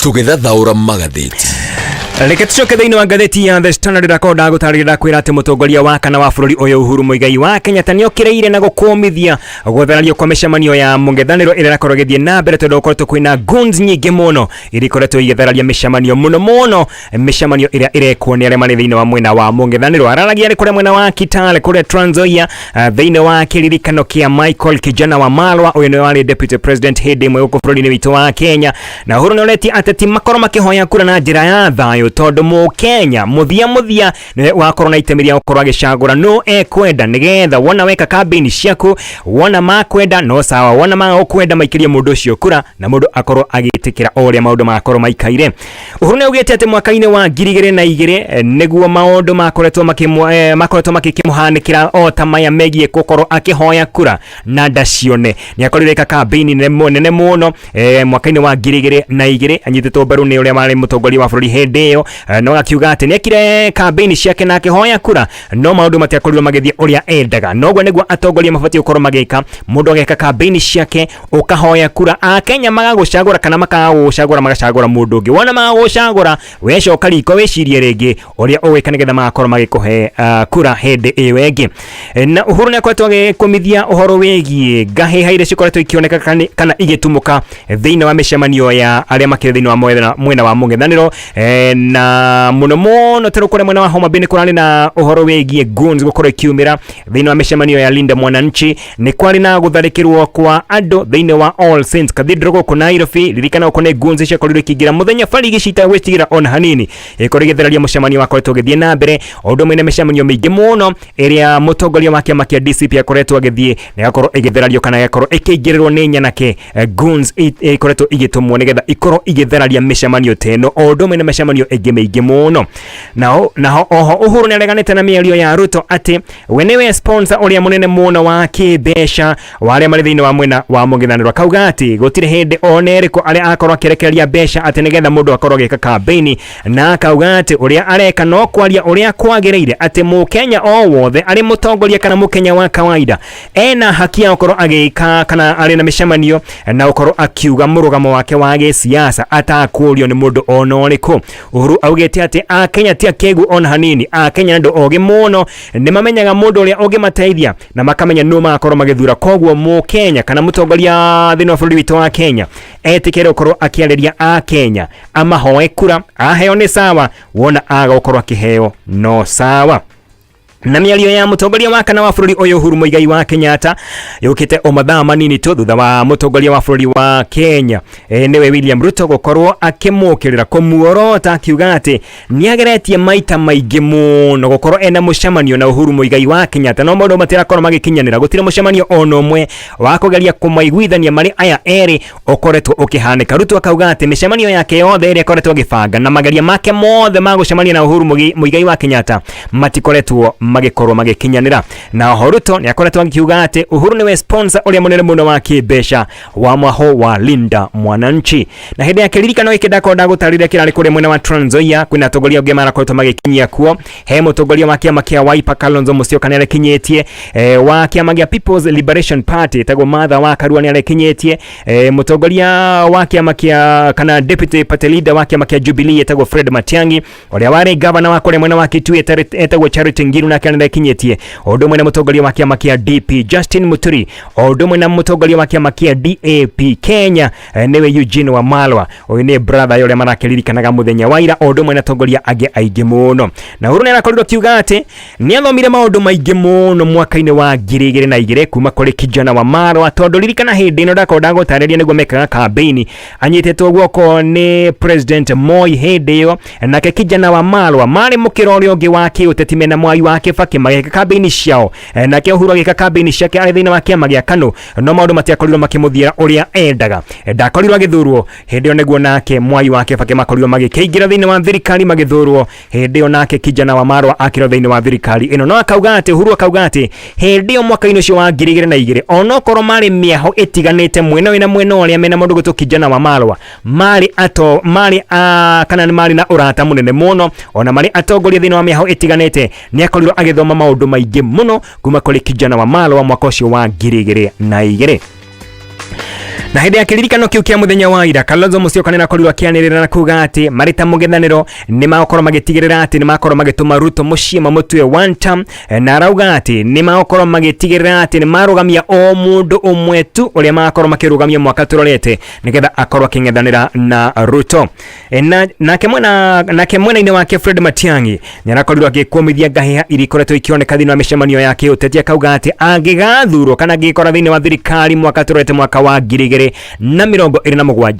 Tugethathaura magatheti. Reke tucoke thiini wa ngatheti ya The Standard Record gutarira kwira ati mutongoria wa kana wa bururi uyu Uhuru Muigai wa Kenyatta ni okireire na gukumithia gutharario kwa mishamanio ya mungethaniro ira rakorwo githie na mbere tondu ukoretwo kwina guns nyingi muno iri koretwo igithararia mishamanio muno mishamanio ira irekwo ni aria mari thiini wa mwena wa mungethaniro araragia ri kuria mwena wa Kitale kuria Trans Nzoia thiini wa kiririkano kia Michael Kijana wa Malwa uyu ni wari deputy president hindi mwe uko bururi-ini witu wa Kenya na Uhuru noreti ateti makoro makihoya kura na njira ya thayo tondu mu Kenya muthia ni wakorwo na itemi ria ukorwo agicagura no ekwenda nigetha wona weka campaign ciaku wona makwenda no sawa wona makwenda maikirie mundu ucio kura na mundu akorwo agitikira oria maundu makorwo maikaire. Uhuru ni ugite ati mwaka-ini wa 2022 niguo maundu makoretwo makimuhanikira o ta maya megie gukorwo akihoya kura na ndacione ni akorire ka campaign nene muno mwaka-ini wa 2022 anyititwo mbaru ni uria mari mutongoria wa bururi hindi yo no akiuga ati nekire campaign ciake na akihoya kura no maundu matiakorirwo magithie uria endaga noguo niguo atongoria mabati ukorwo magika mundu ageka campaign ciake ukahoya kura a Kenya magagucagura kana makagucagura magacagura mundu ungi wona magagucagura wecoka riko wicirie ringi uria uwika nigetha magakorwo magikuhe kura hindi iyo ingi na Uhuru ni akoretwo agikumithia uhoro wigie ngahihaire cikoretwo ikioneka kana igitumuka thiini wa mishamanio ya aria makire thiini wa mwena wa mungethaniro na muno tero kure mwena wa Homa Bay kurani na uhoro wigie guns gukorwo kiumira thiini wa mishamanio ya Linda Mwananchi ni kwari na gutharikirwo kwa andu thiini wa All Saints Cathedral guko Nairobi ririkana uko ne guns cia korirwo kigira muthenya bari gicita gwitigira on hanini ikori githeraria mushamanio wa koretwo githie na mbere undu mwene mishamanio mingi muno iria mutongoria wake makia DCP akoretwo agithie ni gakorwo igitherario kana gakorwo ikigirirwo ni nyanake guns ikoretwo igitumwo nigetha ikorwo igitheraria mishamanio teno undu mwene mishamanio mingi muno naho oho Uhuru ni areganite na mĩario ya Ruto ati we niwe sponsor uria munene muno wa kibesha wale mari thiini wa mwena wa mungethaniro kauga ati gutire hindi oneriko aria akorwo akirekereria besha ati nigetha mundu akorwo agika campaign na kauga ati uria areka no kwaria uria kwagireire ati mu Kenya o wothe ari mutongoria kana mukenya wa kawaida ena haki ya ukorwo agika kana ari na mishamanio na ukorwo akiuga murugamo wake wa gisiasa atakurio ni mundu onoriku. Uhuru augete ati a Kenya tia kegu on hanini a Kenya ndo ogi muno ni mamenyaga mundu uria ogi mateithia na makamenya no makorwo magithura koguo mu Kenya kana mutongoria thiini wa bururi witu wa Kenya etikere ukorwo akiareria a Kenya amahoe kura aheo ni sawa wona aga ukorwo akiheo no sawa. Na mĩario ya mutongoria wa kana wa bururi uyu Uhuru Muigai wa Kenyatta yukite o mathaa manini tu thutha wa mutongoria wa bururi wa Kenya niwe William Ruto gukorwo akimukirira kumuorota akiuga ati niageretie maita maingi muno gukorwo ena mushamanio na Uhuru Muigai wa Kenyatta no maundu matirakorwo magikinyanira gutire mushamanio ono mwe wa kugeria kumaiguithania mari aya eri ukoretwo ukihanika. Ruto akauga ati mishamanio yake yothe iri akoretwo agibanga na mageria make mothe magucemania na Uhuru Muigai wa Kenyatta matikoretwo magikorwo magikinyanira na Ruto ni akoretwo akiuga ati Uhuru niwe sponsor uria munene muno wa kibesha wa mwaho wa Linda Mwananchi na hindi ya kiririkano ikidako gutarire kirari kure mwena wa Trans Nzoia kwina atongoria ungi marakoretwo magikinyia kuo he mutongoria wa kiama kia Wiper Kalonzo Musyoka ni arekinyetie wa kiama gia People's Liberation Party tago Martha wa Karua ni arekinyetie mutongoria wa kiama kia kana deputy party leader wa kiama kia Jubilee tago Fred Matiang'i uria wari governor wa kure mwena wa Kitui tago Charity Ngilu na kana kinyetie undu mwena mutongoria wa kiama kia DP Justin Muturi undu mwena mutongoria wa kiama kia DAP Kenya niwe Eugene Wamalwa uyu ni brother yule marakiririkanaga muthenya wa ira undu mwena tongoria age aingi muno na Uhuru ni arakorirwo kiuga ati ni athomire maundu maingi muno mwaka-ini wa 2022 kuma kuri Kijana wa Malwa tondu ririkana hindi ino ndakorwo gutariria niguo mekaga campaign anyitetwo guoko ni President Moi hindi yo nake Kijana wa Malwa mari mukirori ungi wa kiuteti mena mwai wake Kibaki mageka campaign ciao nake Uhuru ageka campaign ciake ari thiini wa kiama gia KANU no maundu matiakorirwo makimuthira uria endaga ndakorirwo agithurwo hindi oneguo nake mwai wake Kibaki makorirwo magikeingira thiini wa thirikari magithurwo hindi onake Kijana wa Malwa akiro thiini wa thirikari ino no akauga ati Uhuru akauga ati hindi mwaka-ini ucio wa 2022 onokorwo mari miaho itiganite mwena wina mwena uria mena mundu gutu Kijana wa Malwa mari kana mari na urata munene muno ona mari atongoria thiini wa miaho itiganite ni akorirwo agithoma maundu maingi muno kuma kuri Kijana wa Malwa mwaka ucio wa 2022 na hindi ya kiririkano kiu kia muthenya wa ira Kalonzo Musyoka nĩ nakorirwo akĩanĩrĩra na kuga atĩ marita mũgethanĩro nĩ magokorwo magĩtigĩrĩra atĩ nĩ makorwo magĩtũma Ruto mũciĩ mamũtue one term, na arauga atĩ nĩ magokorwo magĩtigĩrĩra atĩ nĩ marũgamia o mũndũ ũmwe tu ũrĩa magakorwo makĩrũgamia mwaka tũrorete nĩgetha akorwo akĩng'ethanĩra na Ruto. Nake mwena-inĩ wake Fred Matiang'i nĩ arakorirwo agĩkũmithia ngahĩha iria ikoretwo ikĩoneka thĩinĩ wa mĩcemanio ya kĩũteti, akauga atĩ angĩgathurwo kana angĩgĩkora thĩinĩ wa thirikari mwaka tũrorete mwaka wa 2027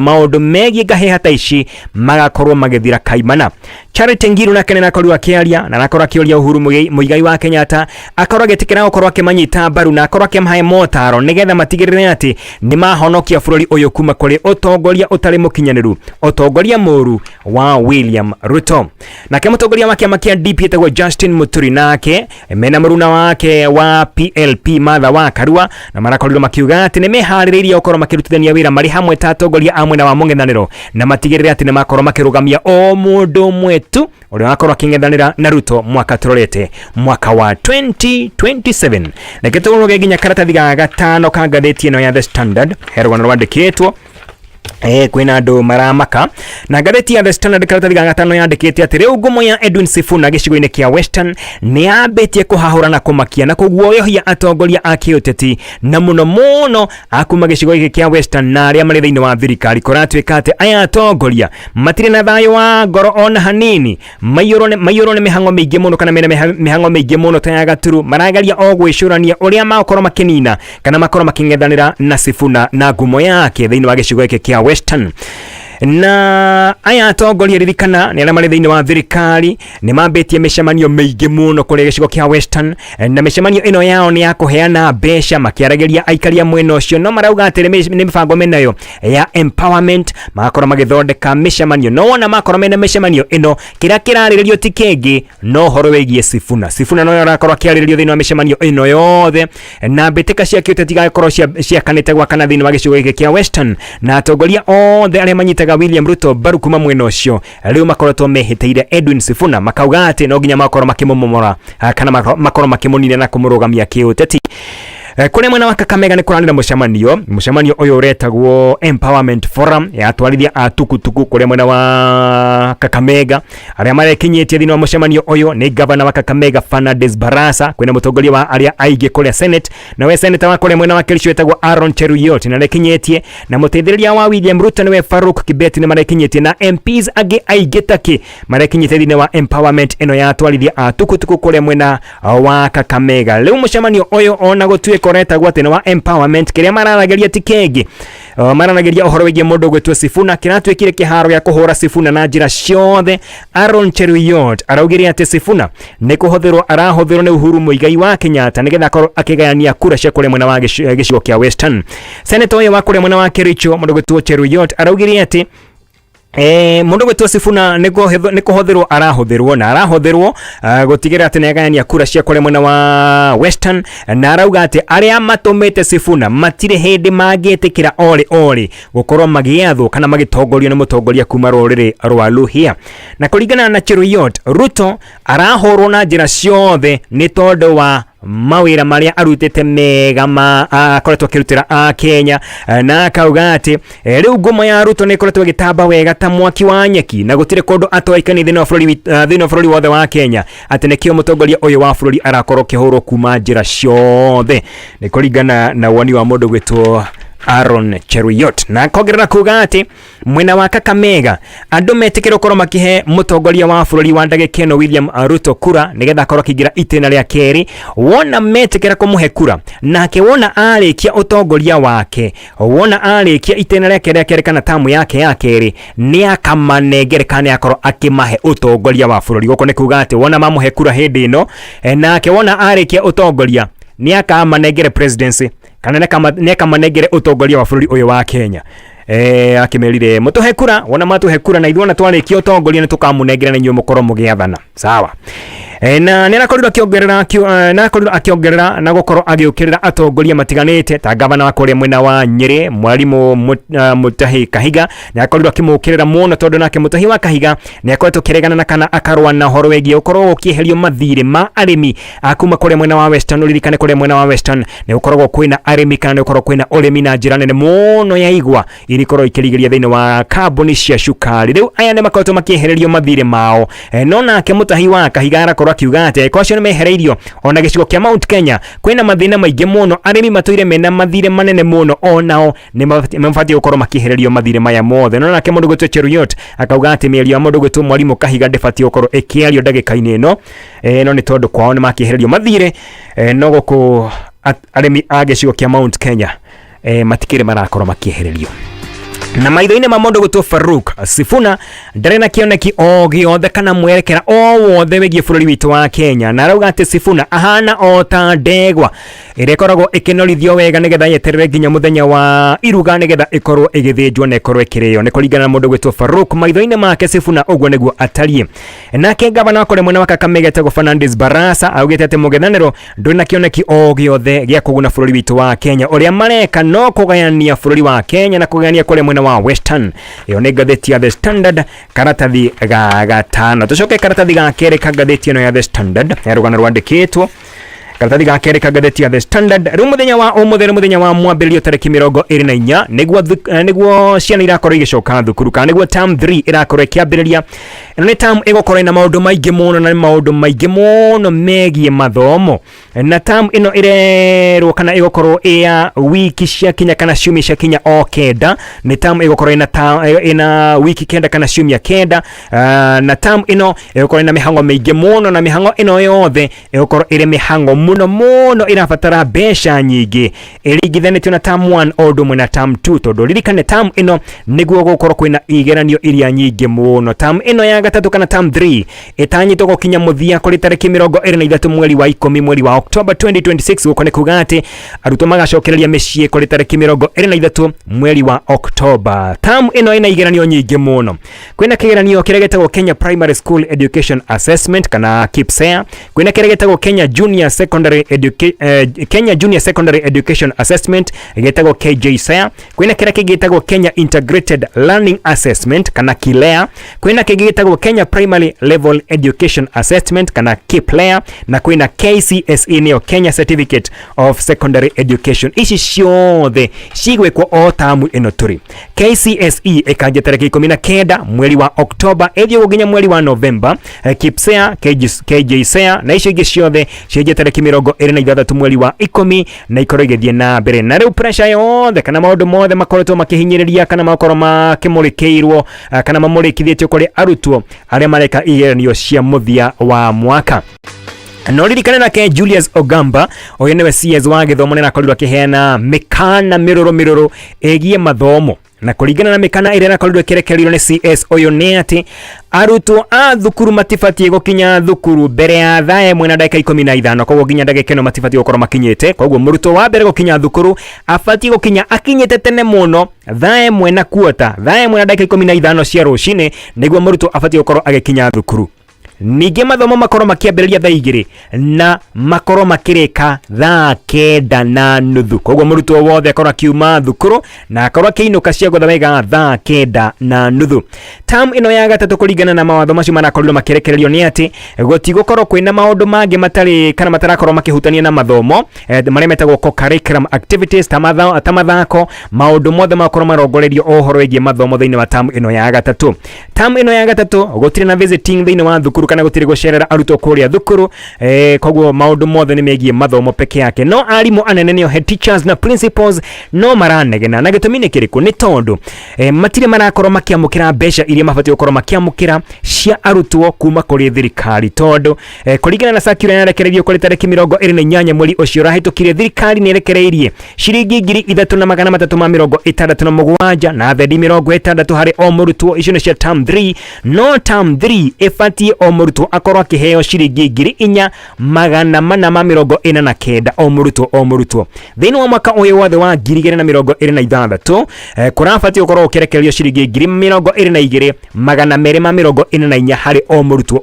maũndũ megiĩ ngahĩha ta ici magakorwo magĩthira kaimana. Charity Ngilu nake nĩ arakorirwo akĩaria na arakorwo akĩũria Uhuru Muigai wa Kenyatta akorwo agĩtĩkĩra gũkorwo akĩmanyita mbaru na akorwo akĩmahe motaro nĩgetha matigĩrĩre atĩ nĩ mahonokia bũrũri ũyũ kuma kũrĩ ũtongoria ũtarĩ mũkinyanĩru, ũtongoria mũru wa William Ruto. Nake mũtongoria wa kĩama kĩa DP etagwo Justin Muturi nake mena mũruna wake wa PLP Martha wa Karua na marakorirwo makiuga atĩ nĩ meharĩrĩirie gũkorwo makĩrutithania wĩra marĩ hamwe ta atongoria a mwena wa mũng'ethanĩro na matigĩrĩre atĩ nĩ makorwo makĩrũgamia o mũndũ ũmwe tu ũrĩa wakorwo akĩng'ethanĩra na Ruto mwaka tũrorete mwaka wa 2027. Reke tũrũge nginya karatathi ga gatano ka ngathĩti ĩno ya The Standard herũgano rwandĩkĩtwo kwĩna andũ maramaka na ngathĩti ya The Standard karatathi ga gatano yandĩkĩte atĩ rĩu ngumo ya Edwin Sifuna gĩcigo-inĩ kĩa Western nĩ yambĩtie kũhahũra na kũmakia na kũguoyohia atongoria a kĩũteti na mũno akuma gĩcigo gĩkĩ kĩa Western na arĩa marĩ thĩinĩ wa thirikari. Kũratuĩka atĩ aya atongoria matirĩ na thayũ wa ngoro ona hanini, maiyũrwo nĩ mĩhang'o mĩingĩ mũno kana mena mĩhang'o mĩingĩ mũno ta ya Gaturu, marageria o gwĩcũrania ũrĩa magokorwo makĩnina kana makorwo makĩng'ethanĩra na Sifuna na ngumo yake thĩinĩ wa gĩcigo gĩkĩ kĩa Western. Na aya atongoria ririkana nĩ arĩa marĩ thĩinĩ wa thirikari nĩ mambĩtie mĩcemanio mĩingĩ mũno kũrĩa gĩcigo kĩa Western, na mĩcemanio ĩno yao nĩ ya kũheana mbeca makĩaragĩria aikaria mwena ũcio, no marauga atĩ nĩ mĩbango mĩnayo ya empowerment magakorwo magĩthondeka mĩcemanio, no wona makorwo mena mĩcemanio ĩno kĩrĩa kĩrarĩrĩrio ti kĩngĩ no ũhoro wĩgiĩ Sifuna no arakorwo akĩarĩrĩrio thĩinĩ wa mĩcemanio ĩno yothe, na mbĩtĩka cia kĩũteti igakorwo ciakanĩte gwakana thĩinĩ wa gĩcigo gĩkĩ kĩa Western, na atongoria othe arĩa manyitaga William Ruto baru kuma mwena ũcio rĩu makoretwo mehĩtĩire Edwin Sifuna makauga atĩ no nginya makorwo makĩmũmomora kana makorwo makĩmũnina na kũmũrũgamia kĩũteti. Kũrĩa mwena wa Kakamega nĩ kũranĩra mũcemanio ũyũ ũretagwo Empowerment Forum ya atwarithia a tukutuku kũrĩa mwena wa Kakamega. Arĩa marekinyĩtie thĩinĩ wa mũcemanio ũyũ nĩ gavana wa Kakamega Fernandes Barasa, kwĩna mũtongoria wa arĩa aingĩ kũrĩa Senate, nawe senator wa kũrĩa mwena wa Kericho etagwo Aaron Cheruiyot na rekinyĩtie, na mũteithĩrĩria wa William Ruto nĩwe Farouk Kibet nĩ marekinyĩtie, na MPs angĩ aingĩ takĩ marekinyĩtie thĩinĩ wa empowerment ĩno ya atwarithia a tukutuku kũrĩa mwena wa Kakamega. Rĩu mũcemanio ũyũ ona gũtuĩka ũretagwo atĩ wa empowerment kĩrĩa mararageria ti kĩngĩ, maranageria ũhoro wĩgiĩ mũndũ gwĩtwo Sifuna, kĩratuĩkire kĩharo gĩa kũhũra Sifuna na njĩra ciothe. Aaron Cheruiyot araugire atĩ Sifuna nĩ kũhũthĩrwo arahũthĩrwo nĩ Uhuru Muigai wa Kenyatta nĩgetha akorwo akĩgayania kura cia kũrĩa mwena wa gĩcigo kĩa Western. Senator ũyũ wa kũrĩa mwena wa Kericho mũndũ gwĩtwo Cheruiyot araugire atĩ mũndũ gwĩtwo Sifuna nĩ kũhũthĩrwo arahũthĩrwo gũtigĩrĩra atĩ nĩ agayania kura cia kũrĩa mwena wa Western, na arauga atĩ arĩa matũmĩte Sifuna matirĩ hĩndĩ mangĩtĩkĩra orĩ gũkorwo magĩathwo kana magĩtongorio nĩ mũtongoria kuma rũrĩrĩ rwa Luhia. Na kũringana na Cheruiyot, Ruto arahũrwo na njĩra ciothe nĩ tondũ wa mawĩra marĩa arutĩte mega akoretwo akĩrutĩra a Kenya, na akauga atĩ rĩu ngumo ya Ruto nĩ ĩkoretwo ĩgĩtamba wega ta mwaki wa nyeki na gũtirĩ kũndũ atoĩkaine thĩinĩ wa bũrũri wothe wa Kenya, atĩ nĩkĩo mũtongoria ũyũ wa bũrũri arakorwo kĩhũrwo kuma njĩra ciothe. Nĩ kũringana na woni wa mũndũ gwĩtwo Aaron Cheruiyot, na kongerera kuga atĩ mwena wa Kakamega andũ metĩkĩra gũkorwo makĩhe mũtongoria wa bũrũri wa ndagĩka ĩno William Ruto kura nĩgetha akorwo akĩingĩra itĩna rĩa kerĩ. Wona metĩkĩra kũmũhe kura nake wona arĩkia ũtongoria wake, wona arĩkia itĩna rĩa kerĩ kana tamu yake ya kerĩ, nĩ akamanengere kana akorwo akĩmahe ũtongoria wa bũrũri. Gũkũ nĩ kuga atĩ wona mamũhe kura hĩndĩ ĩno nake wona arĩkia ũtongoria nĩ akamanengere presidency kana nĩ akamanengere ũtongoria wa bũrũri ũyũ wa Kenya. akimerire mutuhe kura wona matuhe kura na ithuona twarikio tongoria ni tukamunengera na inyuĩ mukorwo mugiathana sawa. Na nĩrakorirwo akiongerera na gukorwo agiukirira atongoria matiganite ta gavana wa kuria mwena wa Nyeri Mwalimu Mutahi Kahiga nĩakorirwo akimukirira muno tondu nake Mutahi wa Kahiga nĩakoretwo kiregana na kana akarwa na horo wegie ukorwo ukieherio mathire ma arimi akuma kuria mwena wa Western. Uririkane kuria mwena wa Western ni ukorwo kwina arimi kana ukorwo kwina urimi na njira nene muno ya igwa irikorwo ikirigiria thiini wa kambuni cia cukari. Riu aya ni makoretwo makiehererio mathire mao no nake Mutahi wa Kahiga akiuga ati kocio nimehereirio ona gicigo kia Mount Kenya kwina mathina maingi muno arimi matoire mena mathire manene muno onao ni mabati gukorwo makihererio mathire maya mothe. No nake mundu gwitwo Cheruiyot akauga ati mĩario ya mundu gwitwo Mwalimu Kahiga ndibati gukorwo ikiario ndagika-ini ino no ni tondu kwao ni makihererio mathire no guku arimi a gicigo kia Mount Kenya matikire marakorwo makiehererio. Na maitho-ini ma mundu gwitwo Farouk Sifuna ndari na kioneki o giothe kana mwerekera o wothe wigie bururi witu wa Kenya na arauga ati Sifuna ahana o ta ndegwa irekoragwo ikinorithio wega nigetha yeterere nginya muthenya wa iruga nigetha ikorwo igithinjwo na ikorwo ikirio ni kuringana na mundu gwitwo Farouk. Maitho-ini make Sifuna uguo niguo atarie. Nake gavana wa mwena wa Kakamega etagwo Fernandes Barasa augite ati mugethaniro nduri na kioneki o giothe gia kuguna bururi witu wa Kenya uria mareka no kugayania bururi wa Kenya na kugayania kuria mwena wa Western. Iyo ni gatheti ya The Standard karatathi ga gatano. Tucoke karatathi ga kere ka gatheti ino ya The Standard ya rugano rwandikitwo karatathi ga kere ka gatheti ya The Standard. Riu muthenya wa muthenya wa mwambĩrĩrio tarĩki 24 niguo ciana irakorwo igicoka thukuru kana niguo term 3 irakorwo ikiambĩrĩria. Ino ni term igukorwo na maundu maingi muno na maundu maingi muno megie mathomo na term ino irerwo kana igukorwo ya wiki cia kinya kana ciumia cia kinya o kenda. Ni term igukorwo ina wiki kenda kana ciumia kenda na term ino igukorwo na mihango maingi muno na mihango ino yothe igukorwo ire mihango muno irabatara besha nyingi iringithanitio na term 1 o ndumwe na term 2 tondu ririkane term ino niguo gukorwo kwina igeranio iria nyingi muno. Term ino ya gatatu kana term 3 itanyitwo gukinya muthia kuri tariki 23 mweri wa 10 mweri wa October 2026 guko ni kuga ati arutwo magacokereria micii kuri tariki 23 mweri wa October. Term ino ina igeranio nyingi muno. Kwina kigeranio kiria getagwo Kenya Primary School Education Assessment kana KPSEA, kwina kiria getagwo Kenya Junior Secondary Education Assessment getagwo KJSEA, kwina kiria kigetagwo Kenya Integrated Learning Assessment kana KILEA, kwina kigetagwo Kenya Primary Level Education Assessment kana KIPLEA, na kwina KCSE niyo Kenya Certificate of Secondary Education. Ici ciothe cigwekwo o tamu ino turi. KCSE ikanjia tariki 19 mweri wa October ethio guginya mweri wa November. KIPSEA, KJSEA na icio ingi ciothe cianjia tariki 23 mweri wa 10 na ikorwo igithie na mbere. Na riu pressure yothe kana maundu mothe makoretwo makihinyiriria kana makorwo makimurikirwo kana mamurikithitio kuri arutwo aria mareka igeranio cia muthia wa mwaka. No ririkane nake Julius Ogamba oyo niwe CS wa githomo na akorirwo akiheana mikana miruru egie mathomo na kuringana na mikana iria nakorirwo kirekerirwo ni CS oyo ni ati arutwo a thukuru matifatie gukinya thukuru mbere ya thaa 1 na dakika 15 koguo nginya ndagika ino matifatie gukorwo makinyite. Koguo murutwo wa mbere gukinya thukuru afatie gukinya akinyite tene muno thaa 1 na quarter, thaa 1 na dakika 15 cia rucini niguo murutwo afatie gukorwo agikinya thukuru. Ningi mathomo makorwo makiambĩrĩria thaa 2 na makorwo makirika thaa 9:30. Koguo murutwo wothe akorwo akiuma thukuru na akorwo akiinuka ciago wega thaa 9:30. Term ino ya gatatu kuringana na mawatho macio marakorirwo makirekererio ni ati gutigokorwo kwina maundu mangi matari kana matarakorwo makihutania na mathomo maria metagwo co-curriculum activities ta mathako maundu mothe makorwo marongorerio ohoro egie mathomo thiini wa term ino ya gatatu. Term ino ya gatatu gutire na visiting thiini wa thukuru kana gutire gucerera arutwo kuria thukuru. Koguo maundu mothe ni megie mathomo peke yake. No arimu anene nio head teachers na principals no maranegena na gitumi ni kiriku ni tondu matire marakorwo makiamukira mbeca iria mabatie gukorwo makiamukira cia arutwo kuma kuri thirikari tondu kuringana na circular yarekereirio kuri tariki 28 mweri ucio rahitukire thirikari ni rekereirie ciringi 3,367 na thendi 60 hari o murutwo. Icio ni cia term 3. No term 3 ifatie o murutwo akorwo akiheo ciringi 4,449 o murutwo thiini wa mwaka uyu wothe wa 2026 kurabati ukorwo ukirekererio ciringi 22,244 hari o murutwo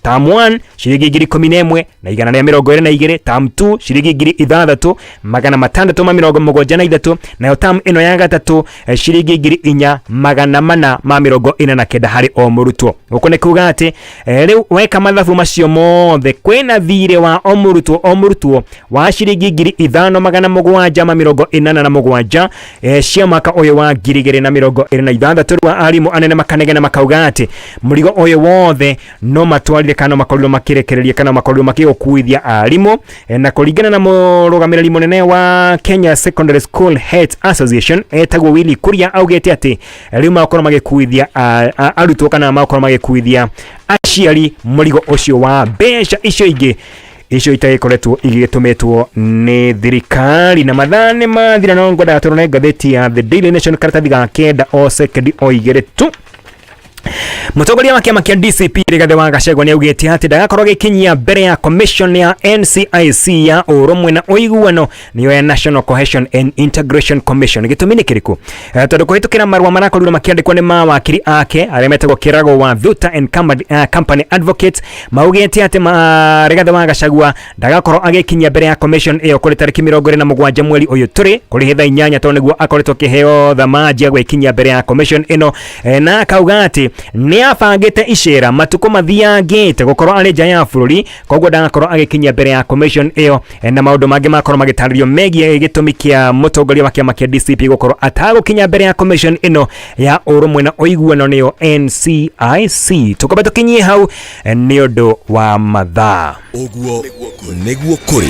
term 1 ciringi 11,122 term 2 ciringi 6,673 nayo term ino ya gatatu ciringi 4,449 hari o murutwo uko ne kuga ati riu weka mathabu macio mothe kwina thire wa o murutwo wa ciringi 5,747 cia mwaka uyu wa 2026 wa arimu anene makanegena makauga ati murigo uyu wothe no matwarire kana makorirwo makirekereria kana makorirwo makigukuithia arimu na kuringana na murugamiriri munene wa Kenya Secondary School Heads Association etagwo Willy Kuria augete ati riu makorwo magikuithia arutwo kana makorwo magikuithia aciari murigo ucio wa mbeca icio ingi icio itaikoretwo igitumetwo ni thirikari na mathane mathira no ngoda turone ngatheti ya The Daily Nation karatathi ga kenda o second o igere tu. Mutongoria wa kiama kia DCP Rigathi wa Gachagua ni augite ati ndagakorwo gikinyia mbere ya commission ya NCIC ya urumwe na uiguano niyo ya National Cohesion and Integration Commission gitumini kiriku tondu kuhitukira marwa marakorirwo makiandikwo ni mawakiri ake aria metagwo Kirago wa Thuta and Company Advocates maugite ati Rigathi wa Gachagua ndagakorwo agikinyia mbere ya commission iyo kuri tariki 27 mweri uyu turi kuri hitha 8 tondu niguo akoretwo kiheo thamaji ya gwikinyia mbere ya commission ino na akauga ati ni afangite icera matuko mathiangite gukorwo ari nja ya bururi koguo ndagakorwo agikinyia mbere ya commission iyo na maundu mangi makorwo magitaririo megie gitumi kia mutongoria wa kiama kia DCP gukorwo atagukinya mbere ya commission ino ya urumwe na uiguano niyo NCIC tukobe tukinyie hau ni undu wa mathaa uguo niguo kuri.